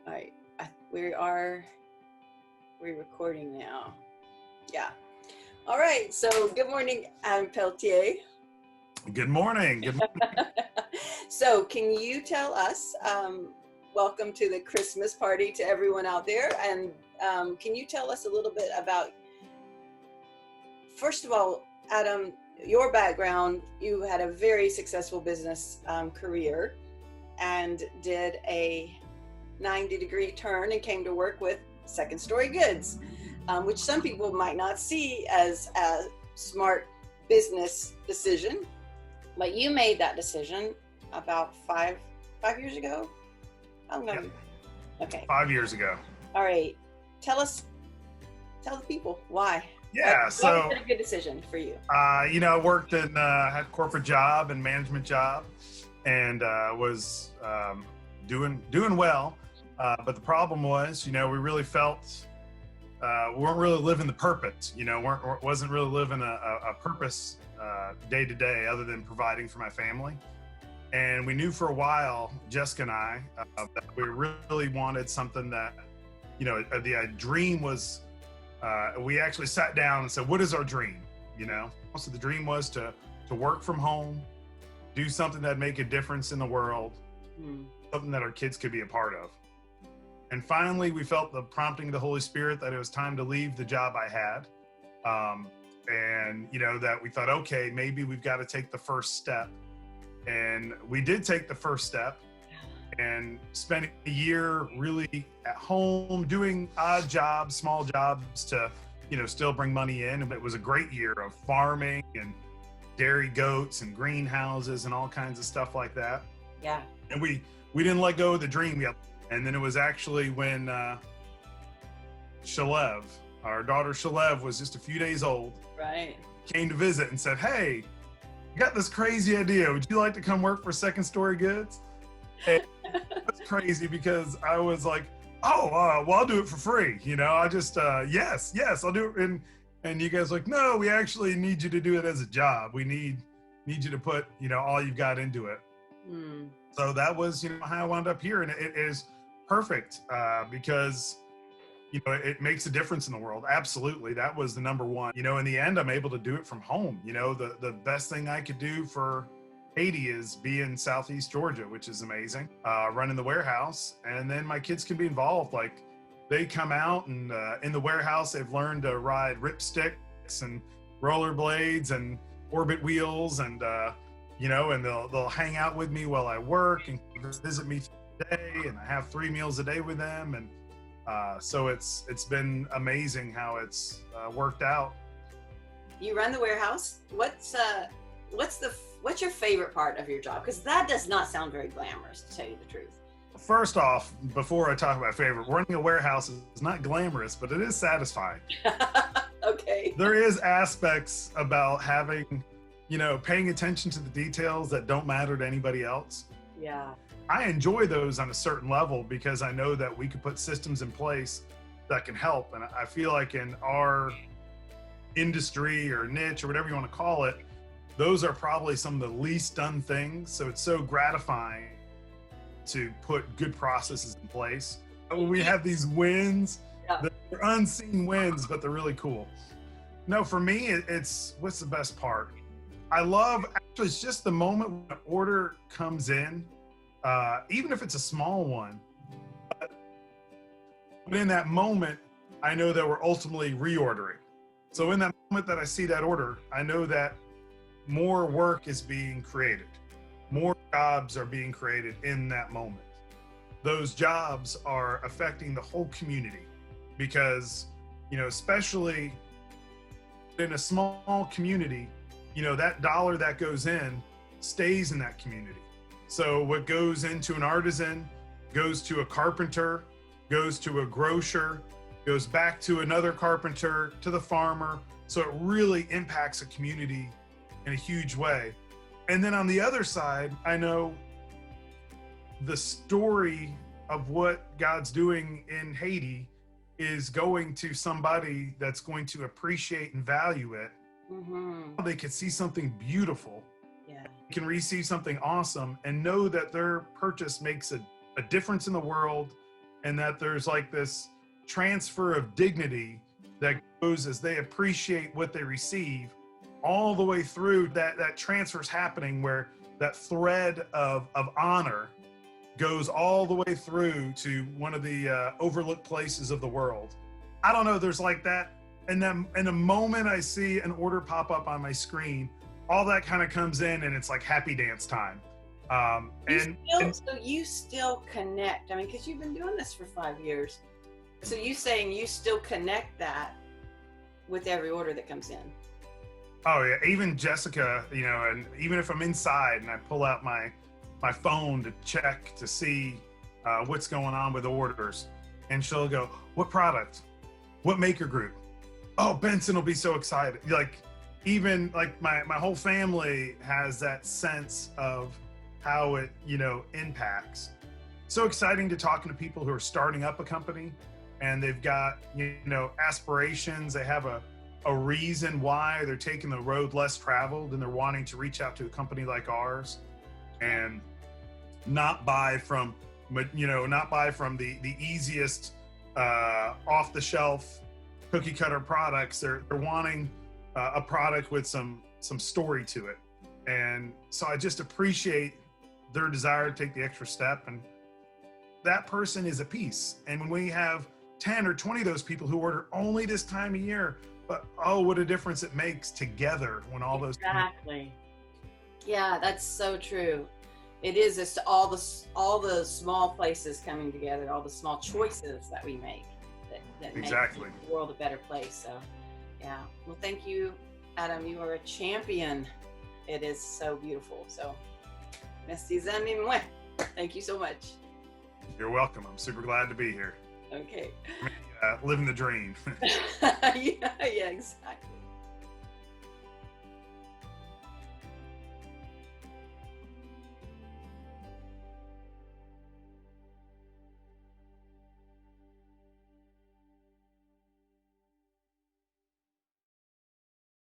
All right, we're recording now. Yeah. All right. So good morning, Adam Peltier. Good morning. Good morning. So can you tell us, welcome to the Christmas party to everyone out there. And can you tell us a little bit about, first of all, Adam, your background? You had a very successful business career and did a 90-degree turn and came to work with Second Story Goods, which some people might not see as a smart business decision, but you made that decision about five years ago. How long? Yep. Okay. 5 years ago. All right. Tell the people why. Yeah. So, why was it a good decision for you? I worked in, had corporate job and management job, and was doing well. But the problem was, we really felt we weren't really living the purpose. Wasn't really living a purpose day to day, other than providing for my family. And we knew for a while, Jessica and I, that we really wanted something that, the dream was. We actually sat down and said, "What is our dream?" So the dream was to work from home, do something that'd make a difference in the world, something that our kids could be a part of. And finally, we felt the prompting of the Holy Spirit that it was time to leave the job I had. And that we thought, okay, maybe we've got to take the first step. And we did take the first step and spent a year really at home doing odd jobs, small jobs to, still bring money in. And it was a great year of farming and dairy goats and greenhouses and all kinds of stuff like that. Yeah. And we didn't let go of the dream yet. And then it was actually when Shalev, our daughter Shalev, was just a few days old. Right. Came to visit and said, "Hey, I got this crazy idea. Would you like to come work for Second Story Goods?" And that's crazy because I was like, "Oh, well, I'll do it for free." I just, yes, I'll do it. And you guys were like, "No, we actually need you to do it as a job. We need you to put, all you've got into it." So that was, how I wound up here. And it is perfect because, it makes a difference in the world. Absolutely. That was the number one. In the end, I'm able to do it from home. The best thing I could do for Haiti is be in Southeast Georgia, which is amazing, running the warehouse. And then my kids can be involved. Like, they come out and in the warehouse, they've learned to ride ripsticks and rollerblades and orbit wheels, and and they'll hang out with me while I work and visit me today. And I have 3 meals a day with them, and so it's been amazing how it's worked out. You run the warehouse. What's your favorite part of your job? Because that does not sound very glamorous, to tell you the truth. First off, before I talk about favorite, running a warehouse is not glamorous, but it is satisfying. Okay. There is aspects about having, paying attention to the details that don't matter to anybody else. Yeah. I enjoy those on a certain level because I know that we can put systems in place that can help. And I feel like in our industry or niche or whatever you want to call it, those are probably some of the least done things. So it's so gratifying to put good processes in place. We have these wins, they're unseen wins, but they're really cool. No, for me, it's what's the best part? I love, actually, it's just the moment when an order comes in, even if it's a small one. But in that moment, I know that we're ultimately reordering. So in that moment that I see that order, I know that more work is being created. More jobs are being created in that moment. Those jobs are affecting the whole community because, especially in a small community, that dollar that goes in stays in that community. So what goes into an artisan goes to a carpenter, goes to a grocer, goes back to another carpenter, to the farmer. So it really impacts a community in a huge way. And then on the other side, I know the story of what God's doing in Haiti is going to somebody that's going to appreciate and value it. Mm-hmm. They could see something beautiful, can receive something awesome, and know that their purchase makes a difference in the world and that there's like this transfer of dignity that goes as they appreciate what they receive, all the way through that transfer's happening, where that thread of honor goes all the way through to one of the overlooked places of the world. I don't know, there's like that. And then in the moment I see an order pop up on my screen, all that kind of comes in, and it's like happy dance time. So you still connect. I mean, because you've been doing this for 5 years. So you saying you still connect that with every order that comes in? Oh yeah, even Jessica, you know, and even if I'm inside and I pull out my phone to check to see what's going on with orders, and she'll go, "What product? What maker group? Oh, Benson will be so excited." Like, even like my whole family has that sense of how it, you know, impacts. So exciting to talking to people who are starting up a company, and they've got, you know, aspirations. They have a reason why they're taking the road less traveled, and they're wanting to reach out to a company like ours and not buy from, you know, not buy from the easiest off the shelf cookie cutter products. They're wanting a product with some story to it. And so I just appreciate their desire to take the extra step, and that person is a piece. And when we have 10 or 20 of those people who order only this time of year, but oh, what a difference it makes together when all those exactly. Yeah, that's so true. It is just all the small places coming together, all the small choices that we make that exactly make the world a better place. So yeah, well, thank you, Adam. You are a champion. It is so beautiful. So merci, Zami. Thank you so much. You're welcome. I'm super glad to be here. Okay. Living the dream. Yeah, exactly.